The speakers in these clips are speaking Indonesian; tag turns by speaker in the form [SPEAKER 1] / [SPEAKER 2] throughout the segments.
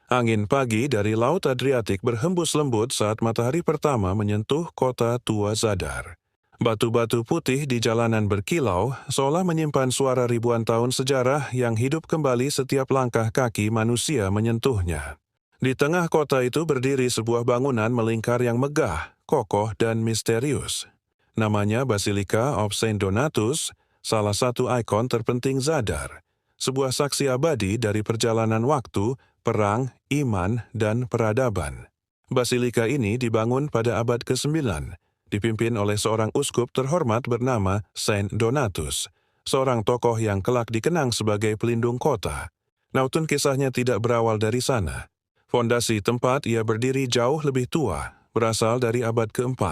[SPEAKER 1] Angin pagi dari Laut Adriatik berhembus lembut saat matahari pertama menyentuh kota tua Zadar. Batu-batu putih di jalanan berkilau seolah menyimpan suara ribuan tahun sejarah yang hidup kembali setiap langkah kaki manusia menyentuhnya. Di tengah kota itu berdiri sebuah bangunan melingkar yang megah, kokoh, dan misterius. Namanya Basilica of Saint Donatus, salah satu ikon terpenting Zadar. Sebuah saksi abadi dari perjalanan waktu, perang, iman, dan peradaban. Basilika ini dibangun pada abad ke-9, dipimpin oleh seorang uskup terhormat bernama Saint Donatus, seorang tokoh yang kelak dikenang sebagai pelindung kota. Namun kisahnya tidak berawal dari sana. Fondasi tempat ia berdiri jauh lebih tua, berasal dari abad ke-4,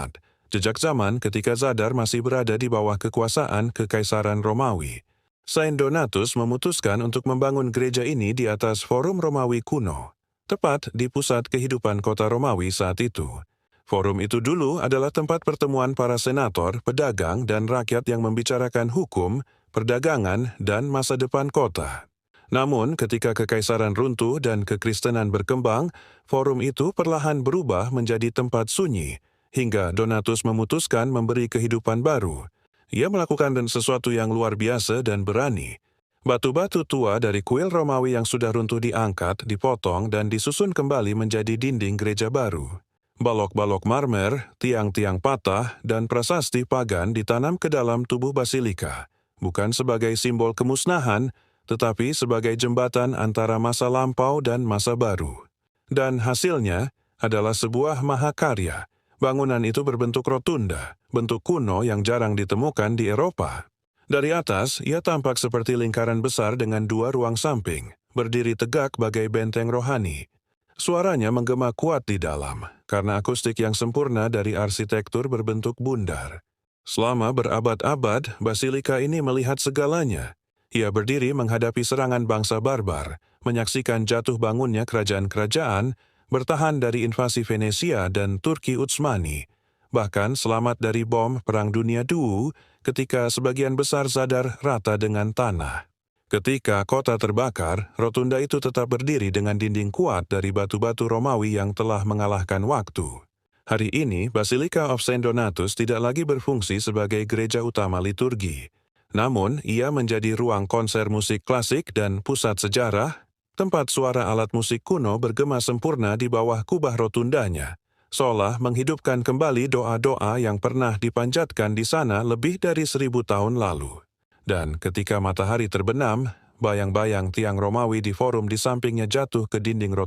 [SPEAKER 1] jejak zaman ketika Zadar masih berada di bawah kekuasaan Kekaisaran Romawi. Saint Donatus memutuskan untuk membangun gereja ini di atas Forum Romawi kuno, tepat di pusat kehidupan kota Romawi saat itu. Forum itu dulu adalah tempat pertemuan para senator, pedagang, dan rakyat yang membicarakan hukum, perdagangan, dan masa depan kota. Namun, ketika kekaisaran runtuh dan kekristenan berkembang, forum itu perlahan berubah menjadi tempat sunyi, hingga Donatus memutuskan memberi kehidupan baru. Ia melakukan sesuatu yang luar biasa dan berani. Batu-batu tua dari kuil Romawi yang sudah runtuh diangkat, dipotong, dan disusun kembali menjadi dinding gereja baru. Balok-balok marmer, tiang-tiang patah, dan prasasti pagan ditanam ke dalam tubuh basilika, bukan sebagai simbol kemusnahan, tetapi sebagai jembatan antara masa lampau dan masa baru. Dan hasilnya adalah sebuah mahakarya. Bangunan itu berbentuk rotunda, bentuk kuno yang jarang ditemukan di Eropa. Dari atas, ia tampak seperti lingkaran besar dengan dua ruang samping, berdiri tegak bagai benteng rohani. Suaranya menggema kuat di dalam, karena akustik yang sempurna dari arsitektur berbentuk bundar. Selama berabad-abad, basilika ini melihat segalanya. Ia berdiri menghadapi serangan bangsa barbar, menyaksikan jatuh bangunnya kerajaan-kerajaan, bertahan dari invasi Venesia dan Turki Utsmani, bahkan selamat dari bom Perang Dunia II ketika sebagian besar Zadar rata dengan tanah. Ketika kota terbakar, rotunda itu tetap berdiri dengan dinding kuat dari batu-batu Romawi yang telah mengalahkan waktu. Hari ini, Basilica of Saint Donatus tidak lagi berfungsi sebagai gereja utama liturgi. Namun, ia menjadi ruang konser musik klasik dan pusat sejarah, tempat suara alat musik kuno bergema sempurna di bawah kubah rotundanya, seolah menghidupkan kembali doa-doa yang pernah dipanjatkan di sana lebih dari 1000 tahun lalu. Dan ketika matahari terbenam, bayang-bayang tiang Romawi di forum di sampingnya jatuh ke dinding rotunda.